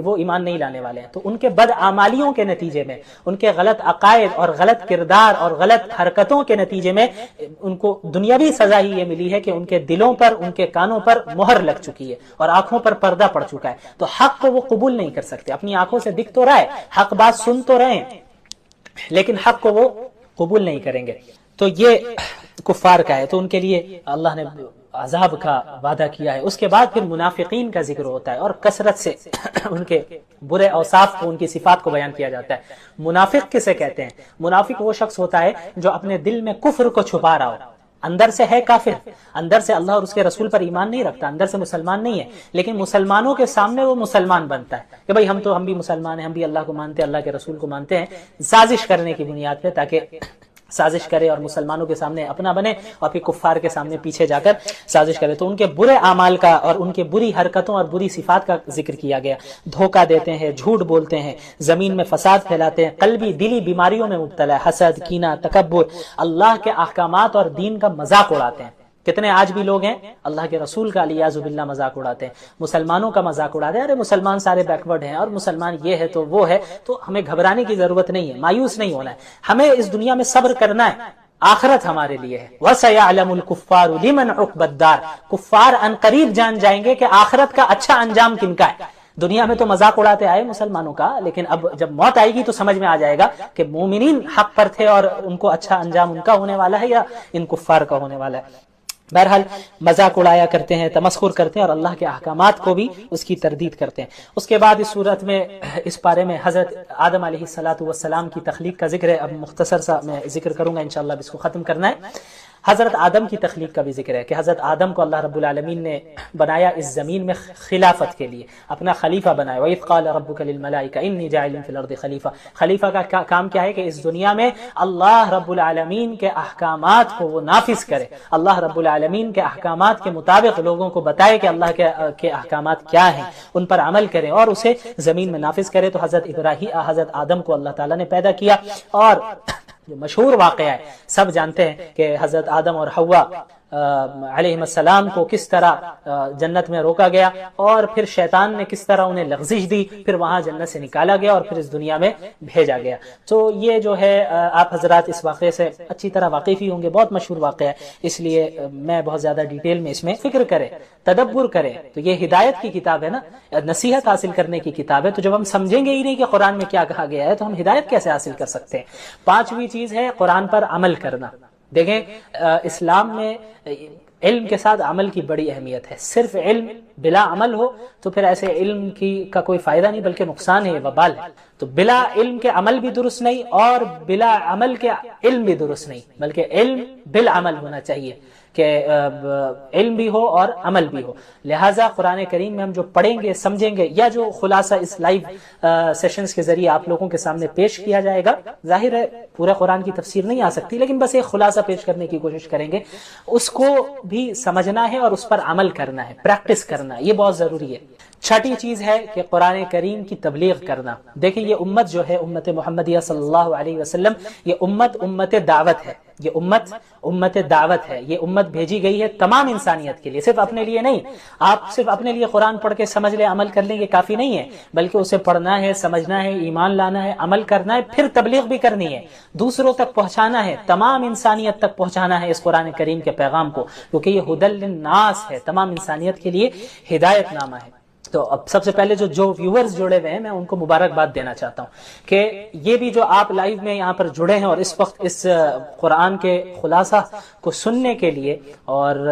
وہ ایمان نہیں لانے والے ہیں۔ تو ان کے بدعمالیوں کے نتیجے میں، ان کے غلط عقائد اور غلط کردار اور غلط حرکتوں کے نتیجے میں ان کو دنیاوی سزا ہی یہ ملی ہے کہ ان کے دلوں پر، ان کے کانوں پر مہر لگ چکی ہے اور آنکھوں پر پردہ پڑ چکا ہے، تو حق کو وہ قبول نہیں کر سکتے۔ اپنی آنکھوں سے دکھ تو رہا ہے، حق بات سن تو رہے ہیں، لیکن حق کو وہ قبول نہیں کریں گے۔ تو یہ کفار کا ہے، تو ان کے لیے اللہ نے عذاب کا وعدہ کیا ہے۔ اس کے بعد پھر منافقین کا ذکر ہوتا ہے اور کثرت سے ان کے برے اوصاف کو، ان کی صفات کو بیان کیا جاتا ہے۔ منافق کسے کہتے ہیں؟ منافق وہ شخص ہوتا ہے جو اپنے دل میں کفر کو چھپا رہا ہو، اندر سے ہے کافر، اندر سے اللہ اور اس کے رسول پر ایمان نہیں رکھتا، اندر سے مسلمان نہیں ہے، لیکن مسلمانوں کے سامنے وہ مسلمان بنتا ہے کہ بھائی ہم بھی مسلمان ہیں، ہم بھی اللہ کو مانتے ہیں، اللہ کے رسول کو مانتے ہیں، سازش کرنے کی بنیاد پہ، تاکہ سازش کرے اور مسلمانوں کے سامنے اپنا بنے اور پھر کفار کے سامنے پیچھے جا کر سازش کرے۔ تو ان کے برے اعمال کا اور ان کے بری حرکتوں اور بری صفات کا ذکر کیا گیا۔ دھوکہ دیتے ہیں، جھوٹ بولتے ہیں، زمین میں فساد پھیلاتے ہیں، قلبی دلی بیماریوں میں مبتلا ہے، حسد، کینہ، تکبر، اللہ کے احکامات اور دین کا مذاق اڑاتے ہیں۔ کتنے آج بھی لوگ ہیں اللہ کے رسول کا علیاذ باللہ مذاق اڑاتے ہیں، مسلمانوں کا مذاق اڑاتے ہیں، ارے مسلمان سارے بیکورڈ ہیں اور مسلمان یہ ہے تو وہ ہے۔ تو ہمیں گھبرانے کی ضرورت نہیں ہے، مایوس نہیں ہونا ہے، ہمیں اس دنیا میں صبر کرنا ہے، آخرت ہمارے لیے ہے۔ وَسَيَعْلَمُ الْكُفَّارُ لِمَنْ عُقْبَى الدَّارِ، کفار ان قریب جان جائیں گے کہ آخرت کا اچھا انجام کن کا ہے۔ دنیا میں تو مذاق اڑاتے آئے مسلمانوں کا، لیکن اب جب موت آئے گی تو سمجھ میں آ جائے گا کہ مومنین حق پر تھے اور ان کو اچھا انجام ان کا ہونے والا ہے یا ان کفار کا ہونے والا ہے۔ بہرحال مذاق اڑایا کرتے ہیں، تمسخر کرتے ہیں اور اللہ کے احکامات کو بھی اس کی تردید کرتے ہیں۔ اس کے بعد اس صورت میں، اس پارے میں حضرت آدم علیہ السلام کی تخلیق کا ذکر ہے۔ اب مختصر سا میں ذکر کروں گا، انشاءاللہ اب اس کو ختم کرنا ہے۔ حضرت آدم کی تخلیق کا بھی ذکر ہے کہ حضرت آدم کو اللہ رب العالمین نے بنایا اس زمین میں خلافت کے لیے، اپنا خلیفہ بنایا۔ وَإِذْ قَالَ رَبُّكَ لِلْمَلَائِكَةِ إِنِّي جَاعِلٌ فِي الْأَرْضِ خلیفہ۔ خلیفہ کا کام کیا ہے کہ اس دنیا میں اللہ رب العالمین کے احکامات کو وہ نافذ کرے، اللہ رب العالمین کے احکامات کے مطابق لوگوں کو بتائے کہ اللہ کے احکامات کیا ہیں، ان پر عمل کرے اور اسے زمین میں نافذ کرے۔ تو حضرت آدم کو اللہ تعالیٰ نے پیدا کیا، اور جو مشہور واقعہ ہے سب جانتے ہیں کہ حضرت آدم اور حوا علیہ السلام کو کس طرح جنت میں روکا گیا اور پھر شیطان نے کس طرح انہیں لغزش دی، پھر وہاں جنت سے نکالا گیا اور پھر اس دنیا میں بھیجا گیا۔ تو یہ جو ہے آپ حضرات اس واقعے سے اچھی طرح واقف ہی ہوں گے، بہت مشہور واقعہ ہے، اس لیے میں بہت زیادہ ڈیٹیل میں اس میں فکر کریں، تدبر کریں۔ تو یہ ہدایت کی کتاب ہے نا، نصیحت حاصل کرنے کی کتاب ہے، تو جب ہم سمجھیں گے ہی نہیں کہ قرآن میں کیا کہا گیا ہے تو ہم ہدایت کیسے حاصل کر سکتے ہیں؟ پانچویں چیز ہے قرآن پر عمل کرنا۔ دیکھیں اسلام میں علم کے ساتھ عمل کی بڑی اہمیت ہے۔ صرف علم بلا عمل ہو تو پھر ایسے علم کا کوئی فائدہ نہیں بلکہ نقصان ہے، وبال ہے۔ تو بلا علم کے عمل بھی درست نہیں اور بلا عمل کے علم بھی درست نہیں، بلکہ علم بالعمل ہونا چاہیے کہ علم بھی ہو اور عمل بھی ہو۔ لہٰذا قرآن کریم میں ہم جو پڑھیں گے، سمجھیں گے، یا جو خلاصہ اس لائیو سیشنز کے ذریعے آپ لوگوں کے سامنے پیش کیا جائے گا، ظاہر ہے پورے قرآن کی تفسیر نہیں آ سکتی، لیکن بس ایک خلاصہ پیش کرنے کی کوشش کریں گے، اس کو بھی سمجھنا ہے اور اس پر عمل کرنا ہے، پریکٹس کرنا ہے، یہ بہت ضروری ہے۔ چھٹی چیز ہے کہ قرآن کریم کی تبلیغ کرنا۔ دیکھیں یہ امت جو ہے، امت محمدیہ صلی اللہ علیہ وسلم، یہ امت دعوت ہے، یہ امت دعوت ہے، یہ امت بھیجی گئی ہے تمام انسانیت کے لیے، صرف اپنے لیے نہیں۔ آپ صرف اپنے لیے قرآن پڑھ کے سمجھ لیں، عمل کر لیں، یہ کافی نہیں ہے، بلکہ اسے پڑھنا ہے، سمجھنا ہے، ایمان لانا ہے، عمل کرنا ہے، پھر تبلیغ بھی کرنی ہے، دوسروں تک پہنچانا ہے، تمام انسانیت تک پہنچانا ہے اس قرآن کریم کے پیغام کو، کیونکہ یہ ہدی للناس ہے، تمام انسانیت کے لیے ہدایت نامہ ہے۔ تو اب سب سے پہلے جو ویورز جڑے ہوئے ہیں، میں ان کو مبارکباد دینا چاہتا ہوں کہ یہ بھی جو آپ لائیو میں یہاں پر جڑے ہیں اور اس وقت اس قرآن کے خلاصہ کو سننے کے لیے اور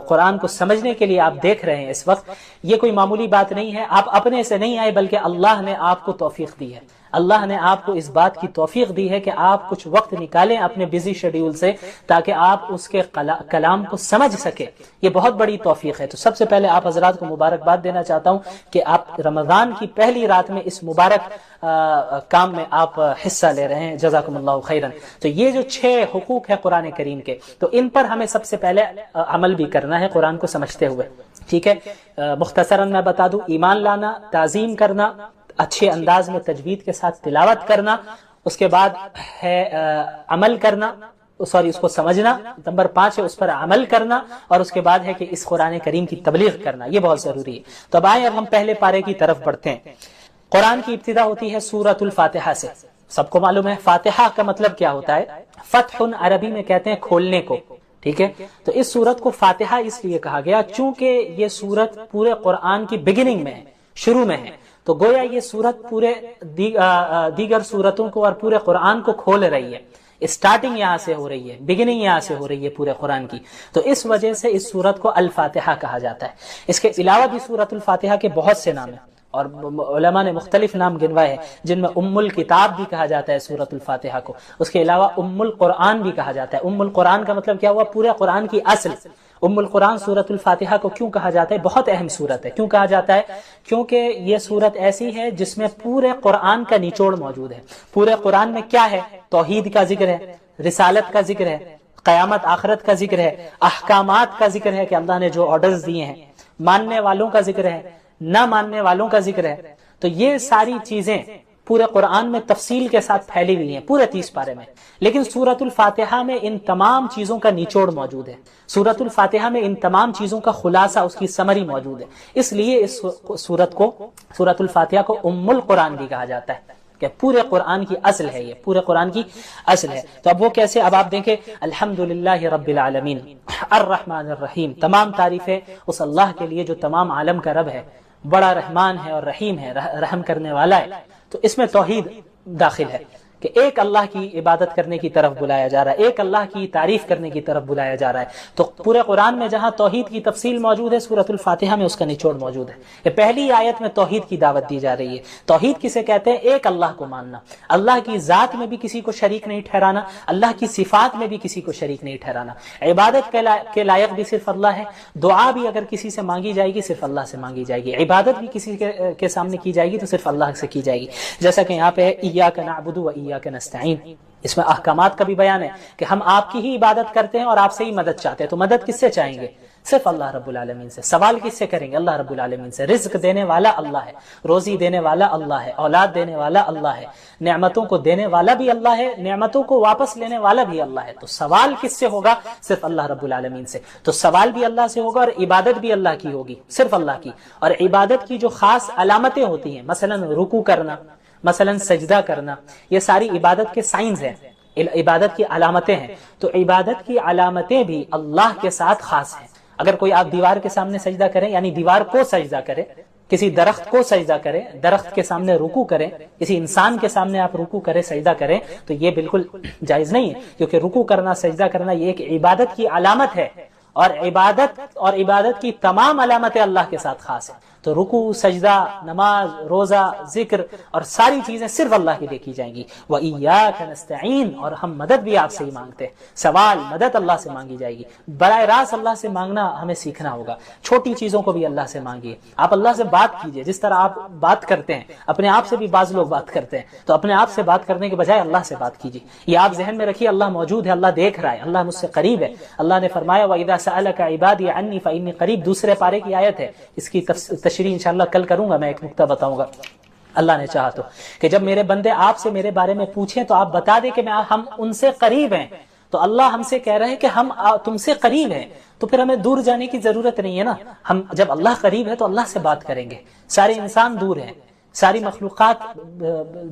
قرآن کو سمجھنے کے لیے آپ دیکھ رہے ہیں اس وقت، یہ کوئی معمولی بات نہیں ہے، آپ اپنے سے نہیں آئے بلکہ اللہ نے آپ کو توفیق دی ہے۔ اللہ نے آپ کو اس بات کی توفیق دی ہے کہ آپ کچھ وقت نکالیں اپنے بزی شیڈیول سے تاکہ آپ اس کے کلام کو سمجھ سکیں، یہ بہت بڑی توفیق ہے۔ تو سب سے پہلے آپ حضرات کو مبارکباد دینا چاہتا ہوں کہ آپ رمضان کی پہلی رات میں اس مبارک کام میں آپ حصہ لے رہے ہیں، جزاکم اللہ خیرن۔ تو یہ جو 6 حقوق ہے قرآن کریم کے، تو ان پر ہمیں سب سے پہلے عمل بھی کرنا ہے قرآن کو سمجھتے ہوئے۔ ٹھیک ہے، مختصراً میں بتا دوں، ایمان لانا، تعظیم کرنا، اچھے انداز میں تجوید کے ساتھ تلاوت کرنا، اس کے بعد ہے عمل کرنا، اس کو سمجھنا، نمبر 5 ہے اس پر عمل کرنا، اور اس کے بعد ہے کہ اس قرآن کریم کی تبلیغ کرنا، یہ بہت ضروری ہے۔ تو اب آئیں اب ہم پہلے پارے کی طرف بڑھتے ہیں۔ قرآن کی ابتدا ہوتی ہے سورۃ الفاتحہ سے۔ سب کو معلوم ہے فاتحہ کا مطلب کیا ہوتا ہے، فتح عربی میں کہتے ہیں کھولنے کو، ٹھیک ہے۔ تو اس سورت کو فاتحہ اس لیے کہا گیا چونکہ یہ سورت پورے قرآن کی بگننگ میں ہے، شروع میں ہے، تو گویا یہ سورت پورے دیگر سورتوں کو اور پورے قرآن کو کھول رہی ہے، اسٹارٹنگ یہاں سے ہو رہی ہے، بگننگ یہاں سے ہو رہی ہے پورے قرآن کی، تو اس وجہ سے اس سورت کو الفاتحہ کہا جاتا ہے۔ اس کے علاوہ بھی سورت الفاتحہ کے بہت سے نام ہیں، اور علماء نے مختلف نام گنوائے ہیں، جن میں ام الکتاب بھی کہا جاتا ہے سورت الفاتحہ کو، اس کے علاوہ ام القرآن بھی کہا جاتا ہے۔ ام القرآن کا مطلب کیا ہوا، پورے قرآن کی اصل۔ ام القرآن سورت الفاتحہ کو کیوں کہا جاتا ہے، بہت اہم سورت ہے۔ کیوں کہا جاتا ہے، کیونکہ یہ سورت ایسی ہے جس میں پورے قرآن کا نچوڑ موجود ہے۔ پورے قرآن میں کیا ہے، توحید کا ذکر ہے، رسالت کا ذکر ہے، قیامت آخرت کا ذکر ہے، احکامات کا ذکر ہے کہ اللہ نے جو آرڈرز دیے ہیں، ماننے والوں کا ذکر ہے، نہ ماننے والوں کا ذکر ہے۔ تو یہ ساری چیزیں پورے قرآن میں تفصیل کے ساتھ پھیلی ہوئی ہیں پورے 30 پارے میں، لیکن سورۃ الفاتحہ میں ان تمام چیزوں کا نچوڑ موجود ہے۔ سورۃ الفاتحہ میں ان تمام چیزوں کا خلاصہ، اس کی سمری موجود ہے، اس لیے اس سورۃ الفاتحہ کو ام القرآن بھی کہا جاتا ہے کہ پورے قرآن کی اصل ہے، یہ پورے قرآن کی اصل ہے۔ تو اب وہ کیسے، اب آپ دیکھیں، الحمدللہ رب العالمین الرحمن الرحیم، تمام تعریفیں اس اللہ کے لیے جو تمام عالم کا رب ہے، بڑا رحمان ہے اور رحیم ہے، رحم کرنے والا ہے۔ تو اس میں توحید داخل ہے کہ ایک اللہ کی عبادت کرنے کی طرف بلایا جا رہا ہے، ایک اللہ کی تعریف کرنے کی طرف بلایا جا رہا ہے۔ تو پورے قرآن میں جہاں توحید کی تفصیل موجود ہے، سورۃ الفاتحہ میں اس کا نچوڑ موجود ہے۔ یہ پہلی آیت میں توحید کی دعوت دی جا رہی ہے۔ توحید کسے کہتے ہیں، ایک اللہ کو ماننا، اللہ کی ذات میں بھی کسی کو شریک نہیں ٹھہرانا، اللہ کی صفات میں بھی کسی کو شریک نہیں ٹھہرانا، عبادت کے لائق بھی صرف اللہ ہے، دعا بھی اگر کسی سے مانگی جائے گی صرف اللہ سے مانگی جائے گی، عبادت بھی کسی کے سامنے کی جائے گی تو صرف اللہ سے کی جائے گی، جیسا کہ یہاں پہ ہے ایاک نعبد و ایاک نستعین۔ اس میں احکامات کا بھی بیان ہے کہ ہم آپ کی ہی عبادت کرتے ہیں اور آپ سے ہی مدد چاہتے ہیں، تو مدد کس سے چاہیں گے، صرف اللہ رب العالمین سے۔ سوال کس سے کریں گے، اللہ رب العالمین سے۔ رزق دینے والا اللہ ہے، روزی دینے والا اللہ ہے، اولاد دینے والا اللہ ہے، نعمتوں کو دینے والا بھی اللہ ہے، نعمتوں کو واپس لینے والا بھی اللہ ہے۔ تو سوال کس سے ہوگا، صرف اللہ رب العالمین سے۔ تو سوال بھی اللہ سے ہوگا اور عبادت بھی اللہ کی ہوگی، صرف اللہ کی۔ اور عبادت کی جو خاص علامتیں ہوتی ہیں، مثلا رکوع کرنا، مثلا سجدہ کرنا، یہ ساری عبادت کے سائنز ہیں، عبادت کی علامتیں ہیں۔ تو عبادت کی علامتیں بھی اللہ کے ساتھ خاص ہیں۔ اگر کوئی آپ دیوار کے سامنے سجدہ کریں، یعنی دیوار کو سجدہ کرے، کسی درخت کو سجدہ کرے، درخت کے سامنے رکوع کریں، کسی انسان کے سامنے آپ رکوع کریں، سجدہ کریں، تو یہ بالکل جائز نہیں ہے، کیونکہ رکوع کرنا، سجدہ کرنا یہ ایک عبادت کی علامت ہے، اور عبادت کی تمام علامتیں اللہ کے ساتھ خاص ہیں۔ تو رکوع، سجدہ، نماز، روزہ، ذکر اور ساری چیزیں صرف اللہ کے لیے کی جائیں گی۔ وَإِيَّاكَ نَسْتَعِينُ، اور ہم مدد بھی آپ سے ہی مانگتے ہیں، سوال مدد اللہ سے مانگی جائے گی۔ براہ راست اللہ سے مانگنا ہمیں سیکھنا ہوگا، چھوٹی چیزوں کو بھی اللہ سے مانگیے۔ آپ اللہ سے بات کیجئے، جس طرح آپ بات کرتے ہیں، اپنے آپ سے بھی بعض لوگ بات کرتے ہیں، تو اپنے آپ سے بات کرنے کے بجائے اللہ سے بات کیجئے۔ یہ آپ ذہن میں رکھیے، اللہ موجود ہے، اللہ دیکھ رہا ہے، اللہ مجھ سے قریب ہے۔ اللہ نے فرمایا وَإِذَا سَأَلَكَ عِبَادِي عَنِّي فَإِنِّي قَرِيبٌ، دوسرے پارے کی آیت ہے، اس کی تشریح انشاءاللہ کل کروں گا، میں ایک نکتہ بتاؤں گا اللہ نے چاہا تو، کہ جب میرے بندے آپ سے میرے بارے میں پوچھیں تو آپ بتا دیں کہ ہم ان سے قریب ہیں۔ تو اللہ ہم سے کہہ رہے ہیں کہ ہم تم سے قریب ہیں، تو پھر ہمیں دور جانے کی ضرورت نہیں ہے نا۔ ہم جب اللہ قریب ہے تو اللہ سے بات کریں گے۔ سارے انسان دور ہیں، ساری مخلوقات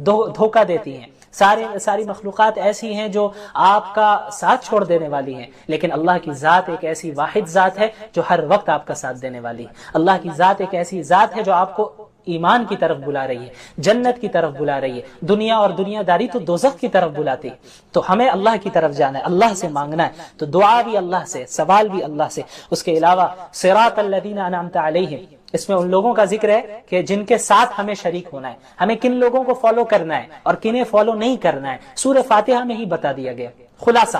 دھوکہ دیتی ہیں، ساری مخلوقات ایسی ہیں جو آپ کا ساتھ چھوڑ دینے والی ہیں، لیکن اللہ کی ذات ایک ایسی واحد ذات ہے جو ہر وقت آپ کا ساتھ دینے والی ہے۔ اللہ کی ذات ایک ایسی ذات ہے جو آپ کو ایمان کی طرف بلا رہی ہے، جنت کی طرف بلا رہی ہے۔ دنیا اور دنیا داری تو دوزخ کی طرف بلاتی، تو ہمیں اللہ کی طرف جانا ہے، اللہ سے مانگنا ہے۔ تو دعا بھی اللہ سے، سوال بھی اللہ سے۔ اس کے علاوہ صراط الذین انعمت علیہم، اس میں ان لوگوں کا ذکر ہے کہ جن کے ساتھ ہمیں شریک ہونا ہے، ہمیں کن لوگوں کو فالو کرنا ہے اور کنہیں فالو نہیں کرنا ہے، سورہ فاتحہ میں ہی بتا دیا گیا، خلاصہ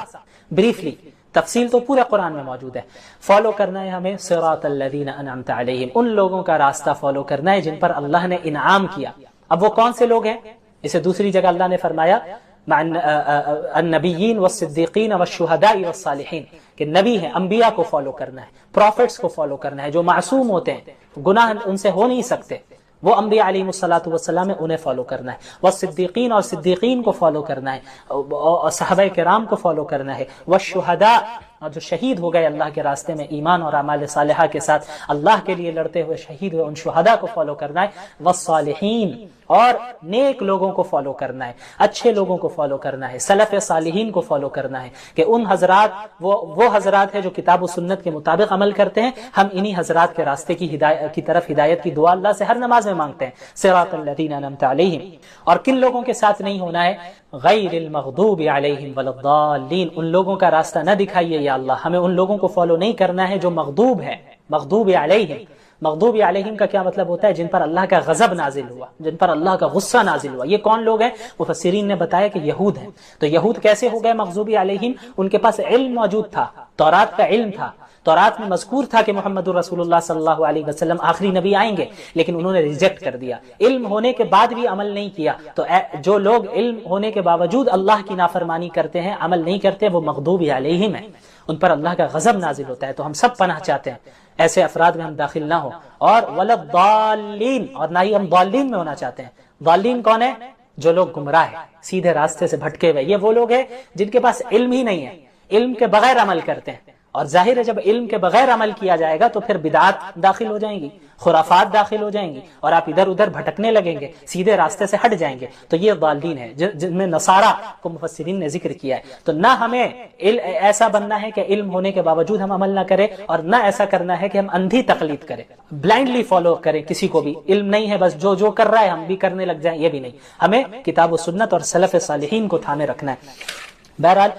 بریفلی۔ تفصیل تو پورے قرآن میں موجود ہے۔ فالو کرنا ہے ہمیں صراط الذین انعمت علیہم، ان لوگوں کا راستہ فالو کرنا ہے جن پر اللہ نے انعام کیا۔ اب وہ کون سے لوگ ہیں، اسے دوسری جگہ اللہ نے فرمایا النبیین والصدیقین والشہداء والصالحین، کہ نبی ہے، انبیاء کو فالو کرنا ہے، پروفٹس کو فالو کرنا ہے، جو معصوم ہوتے ہیں، گناہ ان سے ہو نہیں سکتے، وہ انبیاء علیہ الصلوۃ والسلام ہے، انہیں فالو کرنا ہے، والصدیقین، اور صدیقین کو فالو کرنا ہے، اور صحابہ کرام کو فالو کرنا ہے، والشہداء، اور جو شہید ہو گئے اللہ کے راستے میں ایمان اور اعمال صالحہ کے ساتھ اللہ کے لیے لڑتے ہوئے شہید ہوئے، ان شہداء کو فالو کرنا ہے، والصالحین، اور نیک لوگوں کو فالو کرنا ہے، اچھے لوگوں کو فالو کرنا ہے، سلف صالحین کو فالو کرنا ہے، کہ ان حضرات وہ حضرات ہیں جو کتاب و سنت کے مطابق عمل کرتے ہیں، ہم انہی حضرات کے راستے کی طرف ہدایت کی دعا اللہ سے ہر نماز میں مانگتے ہیں، صراط الذین انعمت علیہم۔ اور کن لوگوں کے ساتھ نہیں ہونا ہے؟ غیر المغضوب علیہم ولا الضالین، ان لوگوں کا راستہ نہ دکھائیے یا اللہ، ہمیں ان لوگوں کو فالو نہیں کرنا ہے جو مغضوب ہے، مغضوب علیہم۔ مغضوب علیہم کا کیا مطلب ہوتا ہے؟ جن پر اللہ کا غضب نازل ہوا، جن پر اللہ کا غصہ نازل ہوا۔ یہ کون لوگ ہیں؟ مفسرین نے بتایا کہ یہود ہیں۔ تو یہود کیسے ہو گئے مغضوب علیہم؟ ان کے پاس علم موجود تھا، تورات کا علم تھا، تورات میں مذکور تھا کہ محمد رسول اللہ صلی اللہ علیہ وسلم آخری نبی آئیں گے، لیکن انہوں نے ریجیکٹ کر دیا، علم ہونے کے بعد بھی عمل نہیں کیا۔ تو جو لوگ علم ہونے کے باوجود اللہ کی نافرمانی کرتے ہیں، عمل نہیں کرتے، وہ مغضوب علیہم ہیں، ان پر اللہ کا غضب نازل ہوتا ہے۔ تو ہم سب پناہ چاہتے ہیں ایسے افراد میں ہم داخل نہ ہو، اور ولا الضالین، اور نہ ہی ہم ضالین میں ہونا چاہتے ہیں۔ ضالین کون ہے؟ جو لوگ گمراہ ہیں، سیدھے راستے سے بھٹکے ہوئے، یہ وہ لوگ ہیں جن کے پاس علم ہی نہیں ہے، علم کے بغیر عمل کرتے ہیں۔ اور ظاہر ہے جب علم کے بغیر عمل کیا جائے گا تو پھر بدعات داخل ہو جائیں گی، خرافات داخل ہو جائیں گی، اور آپ ادھر ادھر بھٹکنے لگیں گے، سیدھے راستے سے ہٹ جائیں گے۔ تو یہ ضالین ہے جن میں نصارہ کو مفسرین نے ذکر کیا ہے۔ تو نہ ہمیں ایسا بننا ہے کہ علم ہونے کے باوجود ہم عمل نہ کریں، اور نہ ایسا کرنا ہے کہ ہم اندھی تقلید کریں، بلائنڈلی فالو کریں کسی کو بھی، علم نہیں ہے بس جو کر رہا ہے ہم بھی کرنے لگ جائیں، یہ بھی نہیں۔ ہمیں کتاب و سنت اور سلف صالحین کو تھامے رکھنا ہے۔ بہرحال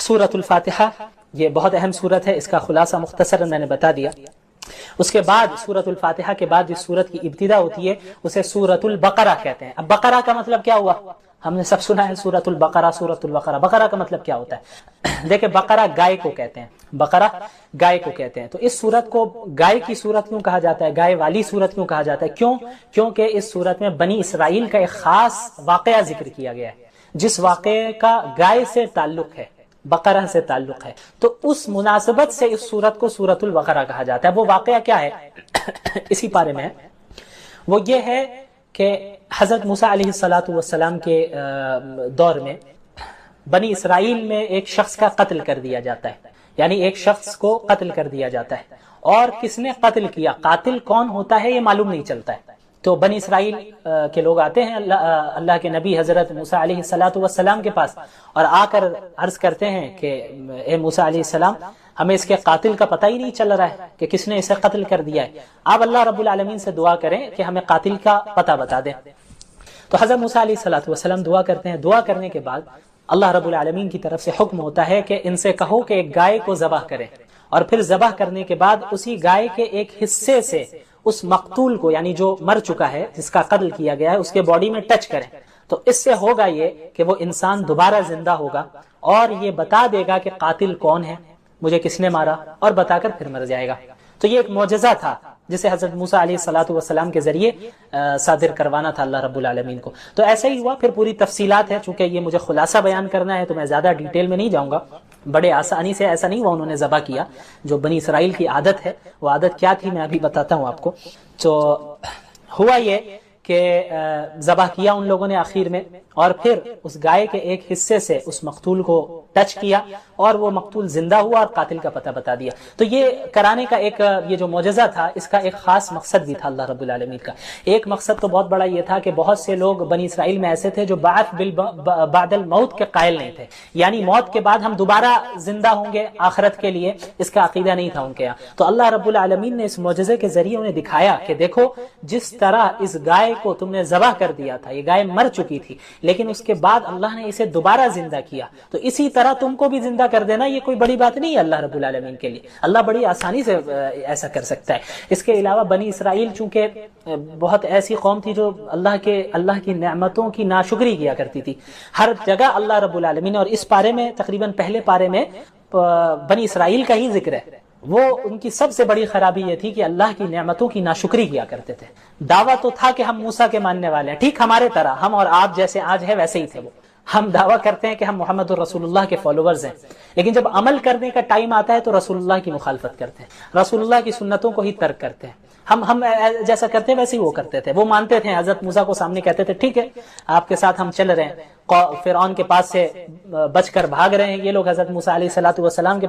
سورۃ الفاتحہ یہ بہت اہم سورت ہے، اس کا خلاصہ مختصراً میں نے بتا دیا۔ اس کے بعد سورۃ الفاتحہ کے بعد جس سورت کی ابتدا ہوتی ہے اسے سورۃ البقرہ کہتے ہیں۔ اب بقرہ کا مطلب کیا ہوا؟ ہم نے سب سنا ہے سورۃ البقرہ، سورۃ البقرہ۔ بقرہ کا مطلب کیا ہوتا ہے؟ دیکھیں، بقرہ گائے کو کہتے ہیں، بقرہ گائے کو کہتے ہیں۔ تو اس سورت کو گائے کی سورت کیوں کہا جاتا ہے؟ گائے والی سورت کیوں کہا جاتا ہے؟ کیونکہ اس سورت میں بنی اسرائیل کا ایک خاص واقعہ ذکر کیا گیا ہے، جس واقعے کا گائے سے تعلق ہے، بقرہ سے تعلق ہے۔ تو اس مناسبت سے اس سورت کو سورۃ البقرہ کہا جاتا ہے۔ وہ واقعہ کیا ہے؟ اسی پارے میں وہ یہ ہے کہ حضرت موسیٰ علیہ السلام کے دور میں بنی اسرائیل میں ایک شخص کا قتل کر دیا جاتا ہے، یعنی ایک شخص کو قتل کر دیا جاتا ہے، اور کس نے قتل کیا، قاتل کون ہوتا ہے، یہ معلوم نہیں چلتا ہے۔ تو بنی اسرائیل کے لوگ آتے ہیں اللہ کے نبی حضرت موسیٰ علیہ السلام کے پاس، اور آ کر عرض کرتے ہیں کہ اے موسیٰ علیہ السلام، ہمیں اس کے قاتل کا پتہ ہی نہیں چل رہا ہے کہ کس نے اسے قتل کر دیا ہے، آپ اللہ رب العالمین سے دعا کریں کہ ہمیں قاتل کا پتہ بتا دیں۔ تو حضرت موسیٰ علیہ السلام دعا کرتے ہیں۔ دعا کرنے کے بعد اللہ رب العالمین کی طرف سے حکم ہوتا ہے کہ ان سے کہو کہ ایک گائے کو ذبح کریں، اور پھر ذبح کرنے کے بعد اسی گائے کے ایک حصے سے اس مقتول کو، یعنی جو مر چکا ہے، جس کا قتل کیا گیا ہے، اس کے باڈی میں ٹچ کریں۔ تو اس سے ہوگا یہ کہ وہ انسان دوبارہ زندہ ہوگا، اور یہ بتا دے گا کہ قاتل کون ہے، مجھے کس نے مارا، اور بتا کر پھر مر جائے گا۔ تو یہ ایک معجزہ تھا جسے حضرت موسیٰ علیہ السلام کے ذریعے صادر کروانا تھا اللہ رب العالمین کو۔ تو ایسا ہی ہوا۔ پھر پوری تفصیلات ہے، چونکہ یہ مجھے خلاصہ بیان کرنا ہے تو میں زیادہ ڈیٹیل میں نہیں جاؤں گا۔ بڑے آسانی سے ایسا نہیں ہوا انہوں نے ذبح کیا، جو بنی اسرائیل کی عادت ہے، وہ عادت کیا تھی میں ابھی بتاتا ہوں آپ کو۔ تو ہوا یہ کہ ذبح کیا ان لوگوں نے آخر میں، اور پھر اس گائے کے ایک حصے سے اس مقتول کو ٹچ کیا، اور وہ مقتول زندہ ہوا اور قاتل کا پتہ بتا دیا۔ تو یہ کرانے کا ایک یہ جو معجزہ تھا، اس کا ایک خاص مقصد بھی تھا اللہ رب العالمین کا۔ ایک مقصد تو بہت بڑا یہ تھا کہ بہت سے لوگ بنی اسرائیل میں ایسے تھے جو بعث بعد الموت کے قائل نہیں تھے، یعنی موت کے بعد ہم دوبارہ زندہ ہوں گے آخرت کے لیے، اس کا عقیدہ نہیں تھا ان کے یہاں۔ تو اللہ رب العالمین نے اس معجزے کے ذریعے انہیں دکھایا کہ دیکھو، جس طرح اس گائے کو تم نے ذبح کر دیا تھا، یہ گائے مر چکی تھی، لیکن اس کے بعد اللہ نے اسے دوبارہ زندہ کیا، تو اسی طرح تم کو بھی زندہ کر دینا یہ کوئی بڑی بات نہیں ہے اللہ رب العالمین کے لیے۔ اللہ بڑی آسانی سے ایسا کر سکتا ہے۔ اس کے علاوہ بنی اسرائیل چونکہ بہت ایسی قوم تھی جو اللہ کی نعمتوں کی ناشکری کیا کرتی تھی، ہر جگہ اللہ رب العالمین، اور اس پارے میں تقریباً پہلے پارے میں بنی اسرائیل کا ہی ذکر ہے۔ وہ ان کی سب سے بڑی خرابی یہ تھی کہ اللہ کی نعمتوں کی ناشکری کیا کرتے تھے۔ دعویٰ تو تھا کہ ہم موسیٰ کے ماننے والے ہیں، ٹھیک ہمارے طرح، ہم اور آپ جیسے آج ہے ویسے ہی تھے وہ، ہم دعویٰ کرتے ہیں کہ ہم محمد الرسول اللہ کے فالوورز ہیں، لیکن جب عمل کرنے کا ٹائم آتا ہے تو رسول اللہ کی مخالفت کرتے ہیں، رسول اللہ کی سنتوں کو ہی ترک کرتے ہیں۔ ہم جیسا کرتے ہیں ویسے ہی وہ کرتے تھے۔ وہ مانتے تھے، حضرت موسیٰ کو سامنے کہتے تھے ٹھیک ہے آپ کے ساتھ ہم چل رہے ہیں، فرعون کے پاس سے بچ کر بھاگ رہے ہیں یہ لوگ حضرت موسیٰ علیہ الصلوۃ والسلام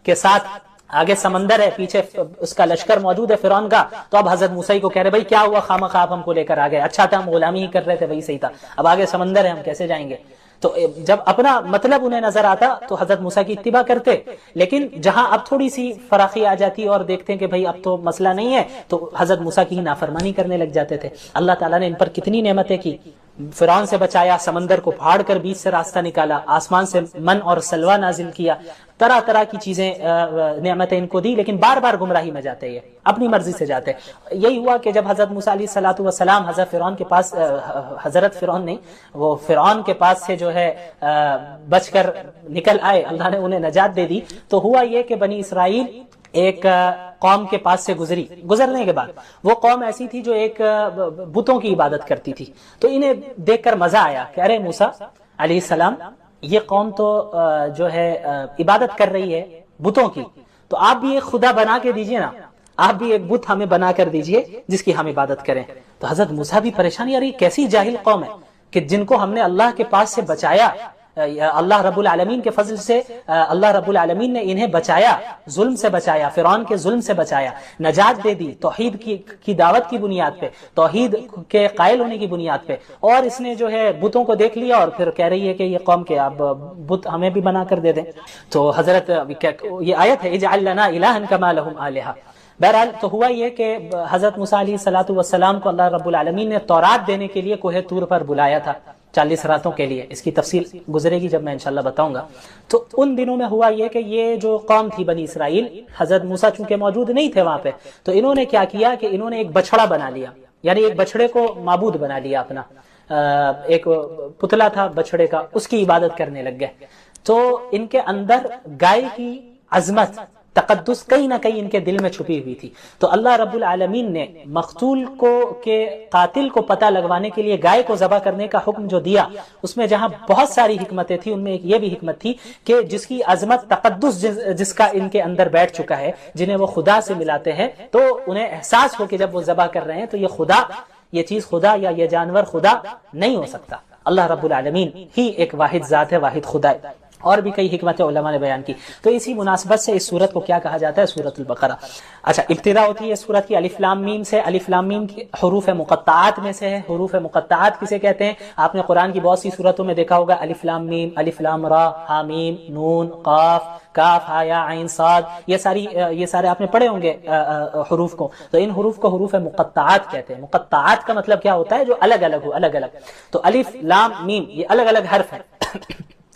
کے ساتھ، آگے سمندر ہے، پیچھے اس کا لشکر موجود ہے فرعون کا، تو اب حضرت موسیٰ کو کہہ رہے بھائی کیا ہوا خواہ آپ ہم کو لے کر آ گئے، اچھا تھا ہم غلامی ہی کر رہے تھے وہی صحیح تھا، اب آگے سمندر ہے ہم کیسے جائیں گے۔ تو جب اپنا مطلب انہیں نظر آتا تو حضرت موسیٰ کی اتباع کرتے، لیکن جہاں اب تھوڑی سی فراخی آ جاتی اور دیکھتے ہیں کہ بھائی اب تو مسئلہ نہیں ہے تو حضرت موسیٰ کی نافرمانی کرنے لگ جاتے تھے۔ اللہ تعالیٰ نے ان پر کتنی نعمتیں کی، فرعون سے بچایا، سمندر کو پھاڑ کر بیچ سے راستہ نکالا، آسمان سے من اور سلوہ نازل کیا، طرح طرح کی چیزیں نعمتیں ان کو دی، لیکن بار بار گمراہی میں جاتے یہ اپنی مرضی سے جاتے۔ یہی ہوا کہ جب حضرت موسیٰ علیہ الصلوۃ والسلام حضرت فرعون نہیں وہ فرعون کے پاس سے جو ہے بچ کر نکل آئے، اللہ نے انہیں نجات دے دی، تو ہوا یہ کہ بنی اسرائیل ایک قوم کے پاس سے گزرنے کے بعد وہ قوم ایسی تھی جو ایک بتوں کی عبادت کرتی تھی، تو انہیں دیکھ کر مزہ آیا کہ ارے موسیٰ علیہ السلام یہ قوم تو جو ہے عبادت کر رہی ہے بتوں کی، تو آپ بھی ایک خدا بنا کے دیجئے نا، آپ بھی ایک بت ہمیں بنا کر دیجئے جس کی ہم عبادت کریں۔ تو حضرت موسیٰ بھی پریشانی، یار یہ کیسی جاہل قوم ہے کہ جن کو ہم نے اللہ کے پاس سے بچایا، اللہ رب العالمین کے فضل سے اللہ رب العالمین نے انہیں بچایا، ظلم سے بچایا، فرعون کے ظلم سے بچایا، نجات دے دی توحید کی دعوت کی بنیاد پہ، توحید کے قائل ہونے کی بنیاد پہ، اور اس نے جو ہے بتوں کو دیکھ لیا اور پھر کہہ رہی ہے کہ یہ قوم کے اب بت ہمیں بھی بنا کر دے دیں۔ تو حضرت یہ آیت ہے اجعل لنا الہا کما لہم آلہہ۔ بہرحال تو ہوا یہ کہ حضرت موسیٰ علیہ الصلوۃ والسلام کو اللہ رب العالمین نے تورات دینے کے لیے کوہ طور پر بلایا تھا 40 راتوں کے لیے، اس کی تفصیل گزرے گی جب میں انشاءاللہ بتاؤں گا۔ تو ان دنوں میں ہوا یہ کہ یہ جو قوم تھی بنی اسرائیل، حضرت موسیٰ چونکہ موجود نہیں تھے وہاں پہ، تو انہوں نے کیا کیا کہ انہوں نے ایک بچڑا بنا لیا، یعنی ایک بچڑے کو معبود بنا لیا اپنا، ایک پتلا تھا بچڑے کا، اس کی عبادت کرنے لگ گئے۔ تو ان کے اندر گائے کی عظمت، تقدس کہیں نہ کہیں ان کے دل میں چھپی ہوئی تھی، تو اللہ رب العالمین نے مقتول کے قاتل کو پتہ لگوانے کے لیے گائے کو ذبح کرنے کا حکم جو دیا، اس میں جہاں بہت ساری حکمتیں تھیں، ان میں ایک یہ بھی حکمت تھی کہ جس کی عظمت، تقدس جس کا ان کے اندر بیٹھ چکا ہے، جنہیں وہ خدا سے ملاتے ہیں، تو انہیں احساس ہو کہ جب وہ ذبح کر رہے ہیں تو یہ خدا، یہ چیز خدا یا یہ جانور خدا نہیں ہو سکتا، اللہ رب العالمین ہی ایک واحد ذات ہے، واحد خدا ہے۔ اور بھی کئی حکمتیں علماء نے بیان کی۔ تو اسی مناسبت سے اس سورت کو کیا کہا جاتا ہے؟ سورۃ البقرہ۔ اچھا، ابتدا ہوتی ہے سورت کی الف لام میم سے۔ الف لام میم کی حروف مقطعات میں سے ہے۔ حروف مقطعات کسے کہتے ہیں؟ آپ نے قرآن کی بہت سی سورتوں میں دیکھا ہوگا، الف لام میم، الف لام را، ہا میم، نون، قاف، کاف، ہا یا عین صاد، یہ سارے آپ نے پڑھے ہوں گے حروف کو۔ تو ان حروف کو حروف مقطعات کہتے ہیں۔ مقطعات کا مطلب کیا ہوتا ہے؟ جو الگ الگ ہو، الگ الگ۔ تو الف لام میم یہ الگ الگ حرف ہیں،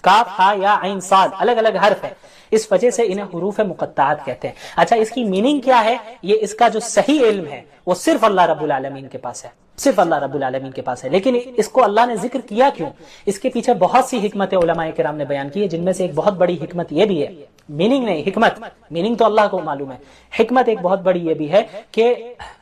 کاف، ہا یا عین صاد الگ الگ حرف ہے، اس وجہ سے انہیں حروف مقطعات کہتے ہیں۔ اچھا، اس کی میننگ کیا ہے؟ یہ اس کا جو صحیح علم ہے وہ صرف اللہ رب العالمین کے پاس ہے، صرف اللہ رب العالمین کے پاس ہے۔ لیکن اس کو اللہ نے ذکر کیا کیوں؟ اس کے پیچھے بہت سی حکمتیں علماء کرام نے بیان کی ہے، جن میں سے ایک بہت بڑی حکمت یہ بھی ہے، میننگ نہیں، حکمت، میننگ تو اللہ کو معلوم ہے، حکمت ایک بہت بڑی یہ بھی ہے کہ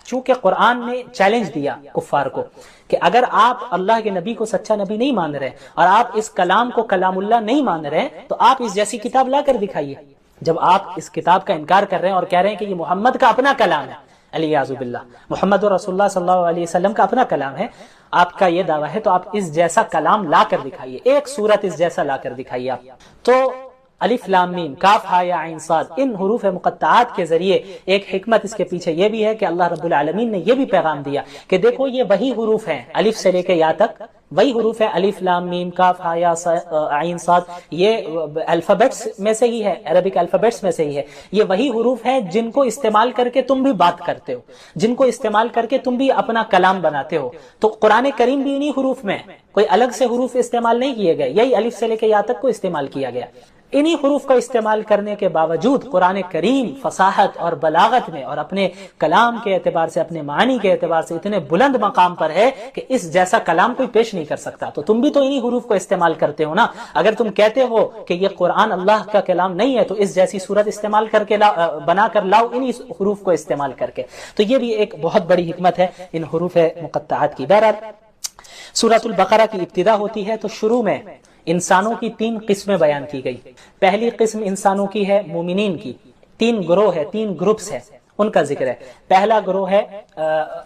چونکہ قرآن نے چیلنج دیا کفار کو کہ اگر آپ اللہ کے نبی کو سچا نبی نہیں مان رہے اور آپ اس کلام کو کلام اللہ نہیں مان رہے تو آپ اس جیسی کتاب لا کر دکھائیے۔ جب آپ اس کتاب کا انکار کر رہے ہیں اور کہہ رہے ہیں کہ یہ محمد کا اپنا کلام ہے، علیہ باللہ، محمد رسول اللہ صلی اللہ علیہ وسلم کا اپنا کلام ہے، آپ کا یہ دعویٰ ہے، تو آپ اس جیسا کلام لا کر دکھائیے، ایک سورت اس جیسا لا کر دکھائیے آپ۔ تو الف لام میم، کاف، ہا یا عین صاد، ان حروف مقطعات کے ذریعے ایک حکمت اس کے پیچھے یہ بھی ہے کہ اللہ رب العالمین نے یہ بھی پیغام دیا کہ دیکھو یہ وہی حروف ہیں، الف سے لے کے یا تک وہی حروف ہیں، الف لام میم، کاف، ہا یا عین صاد، یہ الفابیٹس میں سے ہی ہے، عربک الفابیٹس میں سے ہی ہے، یہ وہی حروف ہیں جن کو استعمال کر کے تم بھی بات کرتے ہو، جن کو استعمال کر کے تم بھی اپنا کلام بناتے ہو۔ تو قرآن کریم بھی انہی حروف میں، کوئی الگ سے حروف استعمال نہیں کیے گئے، یہی الف سے لے کے یا تک کو استعمال کیا گیا۔ انہی حروف کا استعمال کرنے کے باوجود قرآن کریم فصاحت اور بلاغت میں اور اپنے کلام کے اعتبار سے، اپنے معنی کے اعتبار سے اتنے بلند مقام پر ہے کہ اس جیسا کلام کوئی پیش نہیں کر سکتا۔ تو تم بھی تو انہی حروف کو استعمال کرتے ہو نا، اگر تم کہتے ہو کہ یہ قرآن اللہ کا کلام نہیں ہے تو اس جیسی صورت استعمال کر کے بنا کر لاؤ انہی حروف کو استعمال کر کے۔ تو یہ بھی ایک بہت بڑی حکمت ہے ان حروف مقطعات کی۔ بہرحال سورۃ البقرہ کی ابتدا ہوتی ہے تو شروع میں انسانوں کی 3 قسمیں بیان کی گئی. پہلی قسم انسانوں کی ہے مومنین کی. 3 گروہ ہے، 3 گروپس ہے، ان کا ذکر ہے. پہلا گروہ ہے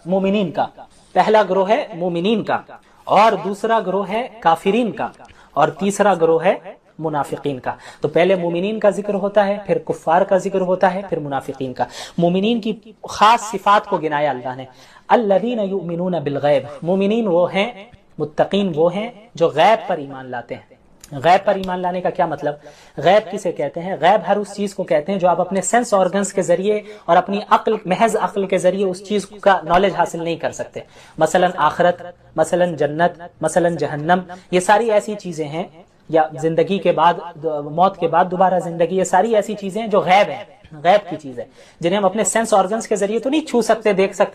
مومنین کا، پہلا گروہ ہے مومنین کا، اور دوسرا گروہ ہے کافرین کا، اور تیسرا گروہ ہے منافقین کا. تو پہلے مومنین کا ذکر ہوتا ہے، پھر کفار کا ذکر ہوتا ہے، پھر منافقین کا. مومنین کی خاص صفات کو گنایا اللہ نے. الذین یؤمنون بالغیب، مومنین وہ ہیں، متقین وہ ہیں جو غیب پر ایمان لاتے ہیں. غیب پر ایمان لانے کا کیا مطلب؟ غیب کسے کہتے ہیں؟ غیب ہر اس چیز کو کہتے ہیں جو آپ اپنے سینس آرگنز کے ذریعے اور اپنی عقل، محض عقل کے ذریعے اس چیز کا نالج حاصل نہیں کر سکتے. مثلا آخرت، مثلا جنت، مثلا جہنم، یہ ساری ایسی چیزیں ہیں، یا زندگی کے بعد، موت کے بعد دوبارہ زندگی، یہ ساری ایسی چیزیں ہیں جو غیب ہیں، غیب کی چیز ہے، جنہیں ہم اپنے سینس آرگنز کے ذریعے تو نہیں چھو سکتے، دیکھ سکتے.